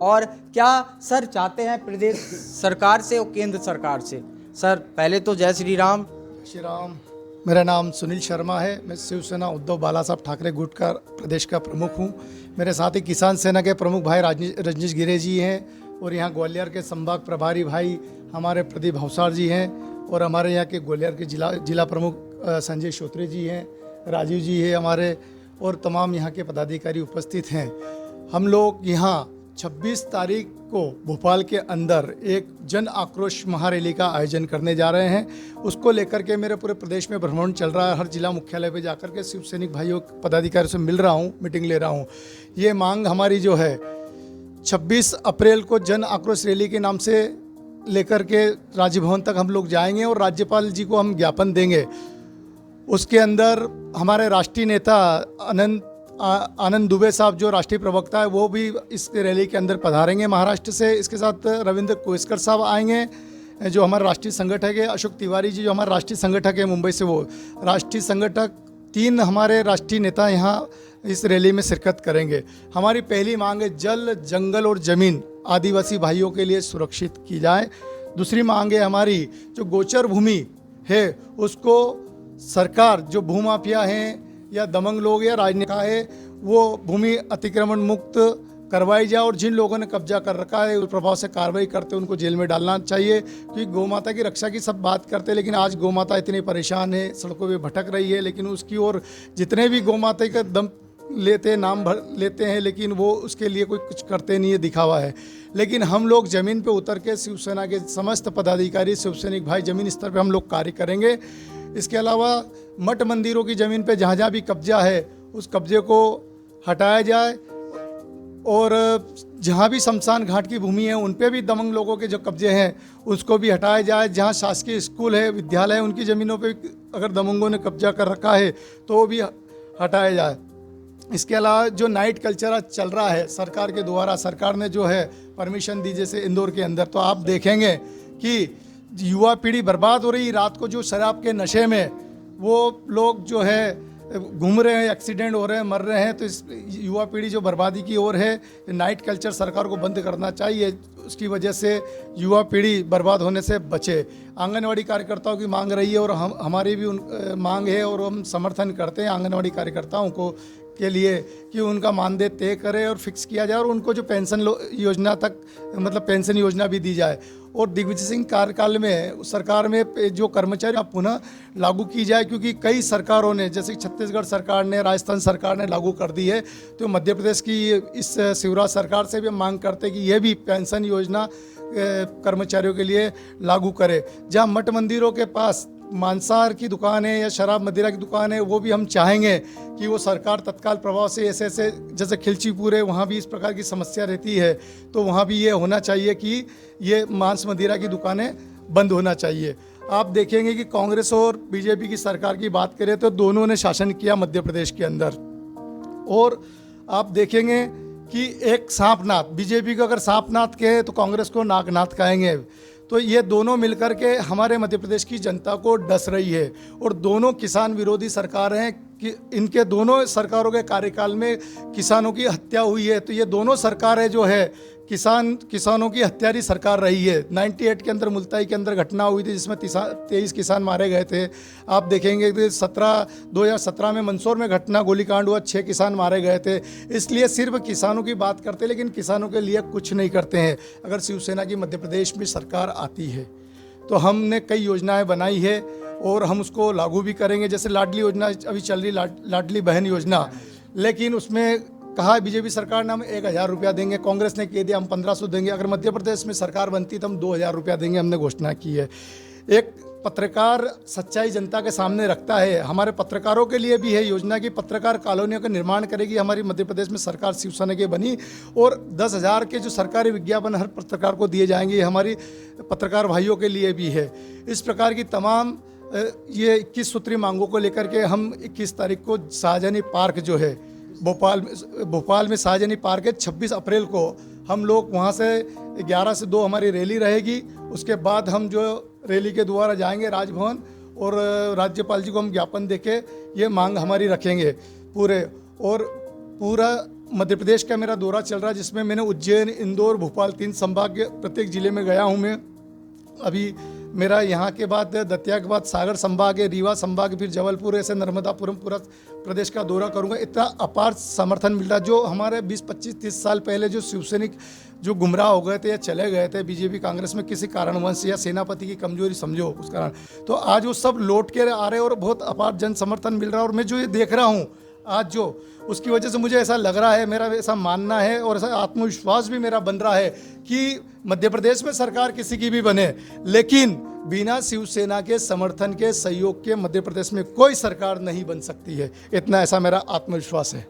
और क्या सर चाहते हैं प्रदेश सरकार से और केंद्र सरकार से? सर पहले तो जय श्री राम। श्री राम। मेरा नाम सुनील शर्मा है। मैं शिवसेना उद्धव बाला साहब ठाकरे गुट का प्रदेश का प्रमुख हूँ। मेरे साथ ही किसान सेना के प्रमुख भाई रजनीश गिरे जी हैं, और यहाँ ग्वालियर के संभाग प्रभारी भाई हमारे प्रदीप भवसार जी हैं, और हमारे यहाँ के ग्वालियर के जिला प्रमुख संजय श्रोत्रे जी हैं, राजीव जी है हमारे, और तमाम यहाँ के पदाधिकारी उपस्थित हैं। हम लोग यहाँ 26 तारीख को भोपाल के अंदर एक जन आक्रोश महारैली का आयोजन करने जा रहे हैं। उसको लेकर के मेरे पूरे प्रदेश में भ्रमण चल रहा है। हर जिला मुख्यालय पे जाकर के शिव सैनिक भाइयों पदाधिकारियों से मिल रहा हूँ, मीटिंग ले रहा हूँ। ये मांग हमारी जो है 26 अप्रैल को जन आक्रोश रैली के नाम से लेकर के राजभवन तक हम लोग जाएंगे और राज्यपाल जी को हम ज्ञापन देंगे। उसके अंदर हमारे राष्ट्रीय नेता आनंद दुबे साहब जो राष्ट्रीय प्रवक्ता है वो भी इस रैली के अंदर पधारेंगे महाराष्ट्र से। इसके साथ रविंद्र कोइस्कर साहब आएंगे जो हमारे राष्ट्रीय संगठक है। अशोक तिवारी जी जो हमारे राष्ट्रीय संगठक है मुंबई से, वो राष्ट्रीय संगठक, 3 हमारे राष्ट्रीय नेता यहाँ इस रैली में शिरकत करेंगे। हमारी पहली मांग है जल, जंगल और ज़मीन आदिवासी भाइयों के लिए सुरक्षित की जाए। दूसरी मांग है हमारी जो गोचर भूमि है उसको सरकार, जो भूमाफिया हैं या दमंग लोग या राजनेता है, वो भूमि अतिक्रमण मुक्त करवाई जाए, और जिन लोगों ने कब्जा कर रखा है उस प्रभाव से कार्रवाई करते उनको जेल में डालना चाहिए। क्योंकि गौ माता की रक्षा की सब बात करते हैं, लेकिन आज गौ माता इतनी परेशान है, सड़कों पे भटक रही है, लेकिन उसकी ओर जितने भी गौ माता का दम लेते हैं, नाम भर लेते हैं, लेकिन वो उसके लिए कोई कुछ करते नहीं है, दिखावा है। लेकिन हम लोग ज़मीन पे उतर के शिवसेना के समस्त पदाधिकारी, शिव सैनिक भाई ज़मीन स्तर पे हम लोग कार्य करेंगे। इसके अलावा मठ मंदिरों की ज़मीन पे जहाँ जहाँ भी कब्जा है उस कब्जे को हटाया जाए, और जहाँ भी शमशान घाट की भूमि है उन पे भी दमंग लोगों के जो कब्जे हैं उसको भी हटाया जाए। जहाँ शासकीय स्कूल है, विद्यालय है, उनकी ज़मीनों पे अगर दमंगों ने कब्जा कर रखा है तो वो भी हटाया जाए। इसके अलावा जो नाइट कल्चर आज चल रहा है सरकार के द्वारा, सरकार ने जो है परमिशन दी, जैसे इंदौर के अंदर, तो आप देखेंगे कि युवा पीढ़ी बर्बाद हो रही। रात को जो शराब के नशे में वो लोग जो है घूम रहे हैं, एक्सीडेंट हो रहे हैं, मर रहे हैं, तो इस युवा पीढ़ी जो बर्बादी की ओर है, नाइट कल्चर सरकार को बंद करना चाहिए। उसकी वजह से युवा पीढ़ी बर्बाद होने से बचे। आंगनवाड़ी कार्यकर्ताओं की मांग रही है, और हमारी भी मांग है, और हम समर्थन करते हैं आंगनवाड़ी कार्यकर्ताओं को के लिए कि उनका मानदेय तय करे और फिक्स किया जाए, और उनको जो पेंशन योजना तक, मतलब पेंशन योजना भी दी जाए। और दिग्विजय सिंह कार्यकाल में सरकार में जो कर्मचारी पुनः लागू की जाए, क्योंकि कई सरकारों ने, जैसे छत्तीसगढ़ सरकार ने, राजस्थान सरकार ने लागू कर दी है, तो मध्य प्रदेश की इस शिवराज सरकार से भी मांग करते हैं कि यह भी पेंशन योजना कर्मचारियों के लिए लागू करे। जहाँ मठ मंदिरों के पास मांसाहार की दुकान है या शराब मदिरा की दुकान है, वो भी हम चाहेंगे कि वो सरकार तत्काल प्रभाव से ऐसे जैसे खिलचीपुर है वहाँ भी इस प्रकार की समस्या रहती है, तो वहाँ भी ये होना चाहिए कि ये मांस मदिरा की दुकानें बंद होना चाहिए। आप देखेंगे कि कांग्रेस और बीजेपी की सरकार की बात करें तो दोनों ने शासन किया मध्य प्रदेश के अंदर, और आप देखेंगे कि एक सांपनाथ, बीजेपी को अगर सांपनाथ कहे तो कांग्रेस को नागनाथ कहेंगे। तो ये दोनों मिलकर के हमारे मध्य प्रदेश की जनता को डस रही है, और दोनों किसान विरोधी सरकार हैं कि इनके दोनों सरकारों के कार्यकाल में किसानों की हत्या हुई है। तो ये दोनों सरकारें जो है किसानों की हत्यारी सरकार रही है। 98 के अंदर मुल्ताई के अंदर घटना हुई थी जिसमें 23 किसान मारे गए थे। आप देखेंगे कि 2017 में मंदसौर में घटना, गोलीकांड हुआ, 6 किसान मारे गए थे। इसलिए सिर्फ किसानों की बात करते हैं, लेकिन किसानों के लिए कुछ नहीं करते हैं। अगर शिवसेना की मध्य प्रदेश में सरकार आती है तो हमने कई योजनाएं बनाई है और हम उसको लागू भी करेंगे। जैसे लाडली योजना अभी चल रही, लाडली बहन योजना, लेकिन उसमें कहा बीजेपी सरकार ने हम 1000 रुपया देंगे, कांग्रेस ने कह दिया हम 1500 देंगे। अगर मध्य प्रदेश में सरकार बनती तो हम 2000 रुपया देंगे, हमने घोषणा की है। एक पत्रकार सच्चाई जनता के सामने रखता है, हमारे पत्रकारों के लिए भी है योजना की पत्रकार कॉलोनियों का निर्माण करेगी हमारी मध्य प्रदेश में सरकार शिवसेना की बनी, और 10,000 के जो सरकारी विज्ञापन हर पत्रकार को दिए जाएंगे, हमारी पत्रकार भाइयों के लिए भी है। इस प्रकार की तमाम ये 21 सूत्री मांगों को लेकर के हम 21 तारीख को शाहजहानी पार्क जो है भोपाल में शाहजहानी पार्क है, 26 अप्रैल को हम लोग वहाँ से 11 से 2 हमारी रैली रहेगी। उसके बाद हम जो रैली के द्वारा जाएंगे राजभवन, और राज्यपाल जी को हम ज्ञापन देके ये मांग हमारी रखेंगे पूरे, और पूरा मध्य प्रदेश का मेरा दौरा चल रहा है, जिसमें मैंने उज्जैन, इंदौर, भोपाल 3 संभाग के प्रत्येक जिले में गया हूँ मैं। अभी मेरा यहाँ के बाद दतिया के बाद सागर संभाग है, रीवा संभाग, फिर जबलपुर, ऐसे नर्मदापुरम पूरा प्रदेश का दौरा करूँगा। इतना अपार समर्थन मिल रहा है। जो हमारे 20, 25, 30 साल पहले जो शिवसैनिक जो गुमराह हो गए थे या चले गए थे बीजेपी कांग्रेस में किसी कारणवश या सेनापति की कमजोरी समझो उस कारण, तो आज वो सब लौट के आ रहे हैं और बहुत अपार जन समर्थन मिल रहा है। और मैं जो ये देख रहा हूँ आज जो, उसकी वजह से मुझे ऐसा लग रहा है, मेरा ऐसा मानना है और ऐसा आत्मविश्वास भी मेरा बन रहा है कि मध्य प्रदेश में सरकार किसी की भी बने, लेकिन बिना शिवसेना के समर्थन के, सहयोग के मध्य प्रदेश में कोई सरकार नहीं बन सकती है। इतना ऐसा मेरा आत्मविश्वास है।